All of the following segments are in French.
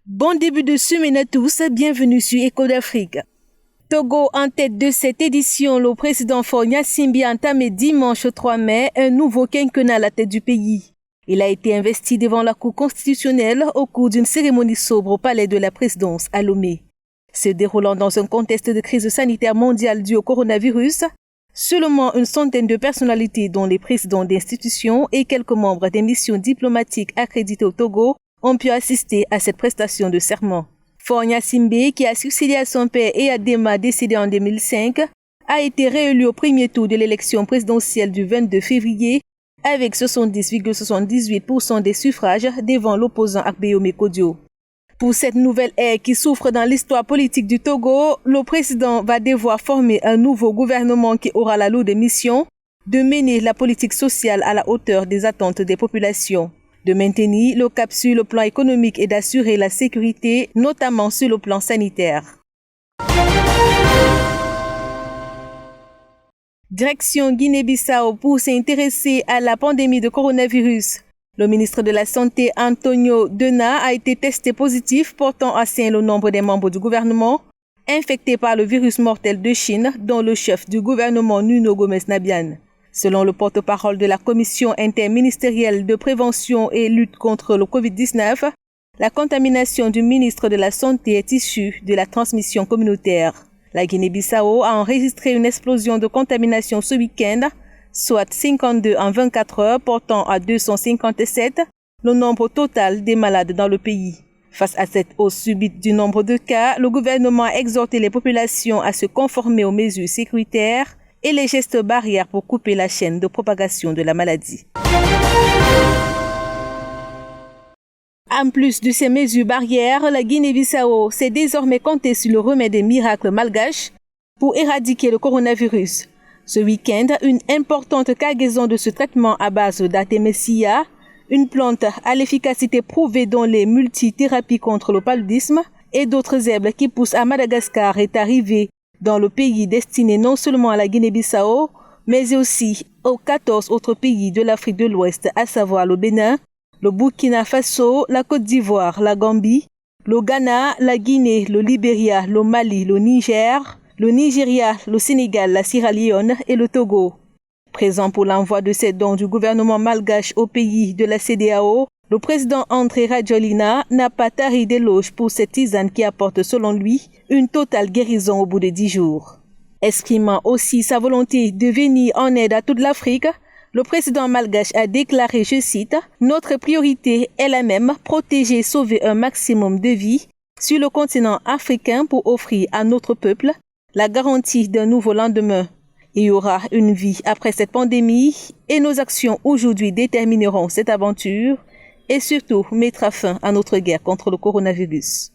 Bon début de semaine à tous, bienvenue sur Écho d'Afrique. Togo en tête de cette édition, le président Faure Gnassingbé a entamé dimanche 3 mai un nouveau quinquennat à la tête du pays. Il a été investi devant la Cour constitutionnelle au cours d'une cérémonie sobre au palais de la présidence à Lomé. Se déroulant dans un contexte de crise sanitaire mondiale due au coronavirus, seulement une centaine de personnalités dont les présidents d'institutions et quelques membres des missions diplomatiques accréditées au Togo ont pu assister à cette prestation de serment. Faure Gnassingbé, qui a succédé à son père Eyadema décédé en 2005, a été réélu au premier tour de l'élection présidentielle du 22 février avec 70,78% des suffrages devant l'opposant Akpeyome Kodio. Pour cette nouvelle ère qui souffre dans l'histoire politique du Togo, le président va devoir former un nouveau gouvernement qui aura la lourde mission de mener la politique sociale à la hauteur des attentes des populations, de maintenir le cap sur le plan économique et d'assurer la sécurité, notamment sur le plan sanitaire. Direction Guinée-Bissau pour s'intéresser à la pandémie de coronavirus. Le ministre de la Santé, Antonio Dena, a été testé positif, portant à 5 le nombre des membres du gouvernement infectés par le virus mortel de Chine, dont le chef du gouvernement Nuno Gomes-Nabian. Selon le porte-parole de la Commission interministérielle de prévention et lutte contre le Covid-19, la contamination du ministre de la Santé est issue de la transmission communautaire. La Guinée-Bissau a enregistré une explosion de contamination ce week-end, soit 52 en 24 heures, portant à 257 le nombre total des malades dans le pays. Face à cette hausse subite du nombre de cas, le gouvernement a exhorté les populations à se conformer aux mesures sécuritaires et les gestes barrières pour couper la chaîne de propagation de la maladie. En plus de ces mesures barrières, la Guinée-Bissau s'est désormais comptée sur le remède des miracles malgaches pour éradiquer le coronavirus. Ce week-end, une importante cargaison de ce traitement à base d'artémisia, une plante à l'efficacité prouvée dans les multithérapies contre le paludisme et d'autres herbes qui poussent à Madagascar est arrivée dans le pays destiné non seulement à la Guinée-Bissau, mais aussi aux 14 autres pays de l'Afrique de l'Ouest, à savoir le Bénin, le Burkina Faso, la Côte d'Ivoire, la Gambie, le Ghana, la Guinée, le Libéria, le Mali, le Niger, le Nigeria, le Sénégal, la Sierra Leone et le Togo. Présent pour l'envoi de ces dons du gouvernement malgache aux pays de la CEDEAO, le président André Rajoelina n'a pas tari d'éloges pour cette tisane qui apporte, selon lui, une totale guérison au bout de 10 jours. Exprimant aussi sa volonté de venir en aide à toute l'Afrique, le président malgache a déclaré, je cite, « Notre priorité est la même, protéger et sauver un maximum de vies sur le continent africain pour offrir à notre peuple la garantie d'un nouveau lendemain. Il y aura une vie après cette pandémie et nos actions aujourd'hui détermineront cette aventure et surtout mettra fin à notre guerre contre le coronavirus. »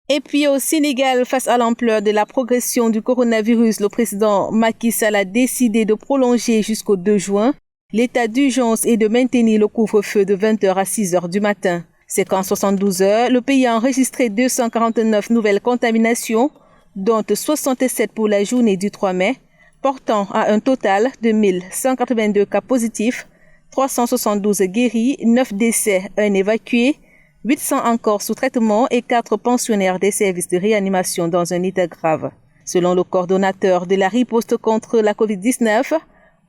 Et puis au Sénégal, face à l'ampleur de la progression du coronavirus, le président Macky Sall a décidé de prolonger jusqu'au 2 juin l'état d'urgence et de maintenir le couvre-feu de 20h à 6h du matin. C'est qu'en 72 heures, le pays a enregistré 249 nouvelles contaminations, dont 67 pour la journée du 3 mai, portant à un total de 1182 cas positifs, 372 guéris, 9 décès, 1 évacué, 800 encore sous traitement et 4 pensionnaires des services de réanimation dans un état grave. Selon le coordonnateur de la riposte contre la COVID-19,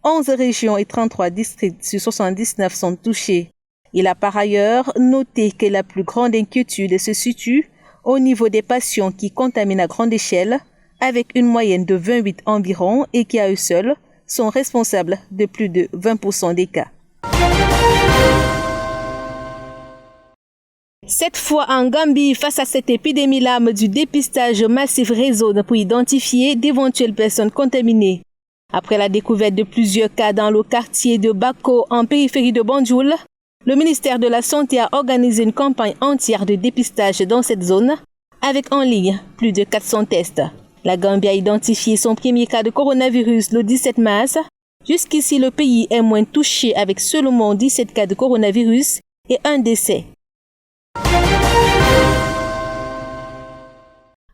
11 régions et 33 districts sur 79 sont touchés. Il a par ailleurs noté que la plus grande inquiétude se situe au niveau des patients qui contaminent à grande échelle, avec une moyenne de 28 environ et qui à eux seuls sont responsables de plus de 20% des cas. Cette fois en Gambie, face à cette épidémie, l'arme du dépistage massif résonne pour identifier d'éventuelles personnes contaminées. Après la découverte de plusieurs cas dans le quartier de Bako en périphérie de Banjul, le ministère de la Santé a organisé une campagne entière de dépistage dans cette zone, avec en ligne plus de 400 tests. La Gambie a identifié son premier cas de coronavirus le 17 mars. Jusqu'ici, le pays est moins touché avec seulement 17 cas de coronavirus et 1 décès.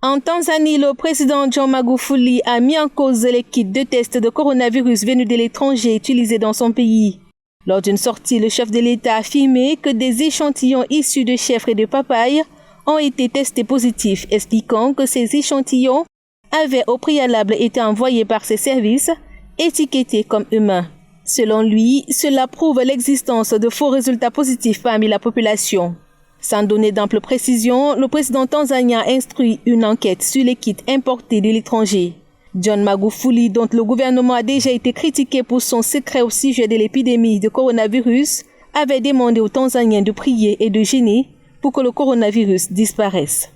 En Tanzanie, le président John Magufuli a mis en cause les kits de tests de coronavirus venus de l'étranger utilisés dans son pays. Lors d'une sortie, le chef de l'État a affirmé que des échantillons issus de chèvres et de papayes ont été testés positifs, expliquant que ces échantillons avaient au préalable été envoyés par ses services, étiquetés comme humains. Selon lui, cela prouve l'existence de faux résultats positifs parmi la population. Sans donner d'amples précisions, le président tanzanien a instruit une enquête sur les kits importés de l'étranger. John Magufuli, dont le gouvernement a déjà été critiqué pour son secret au sujet de l'épidémie de coronavirus, avait demandé aux Tanzaniens de prier et de jeûner pour que le coronavirus disparaisse.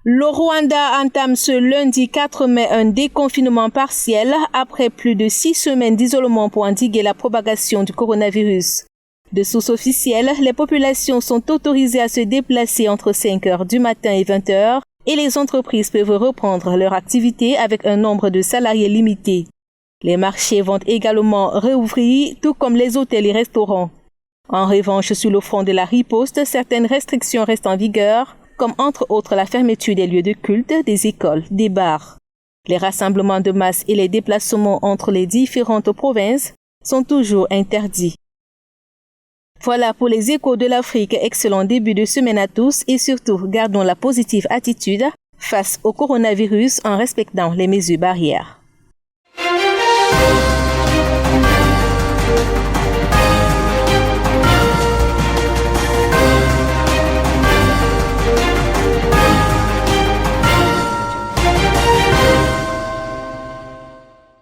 Le Rwanda entame ce lundi 4 mai un déconfinement partiel après plus de 6 semaines d'isolement pour endiguer la propagation du coronavirus. De sources officielles, les populations sont autorisées à se déplacer entre 5 heures du matin et 20 heures et les entreprises peuvent reprendre leur activité avec un nombre de salariés limité. Les marchés vont également réouvrir, tout comme les hôtels et restaurants. En revanche, sur le front de la riposte, certaines restrictions restent en vigueur, comme entre autres la fermeture des lieux de culte, des écoles, des bars. Les rassemblements de masse et les déplacements entre les différentes provinces sont toujours interdits. Voilà pour les échos de l'Afrique. Excellent début de semaine à tous et surtout, gardons la positive attitude face au coronavirus en respectant les mesures barrières.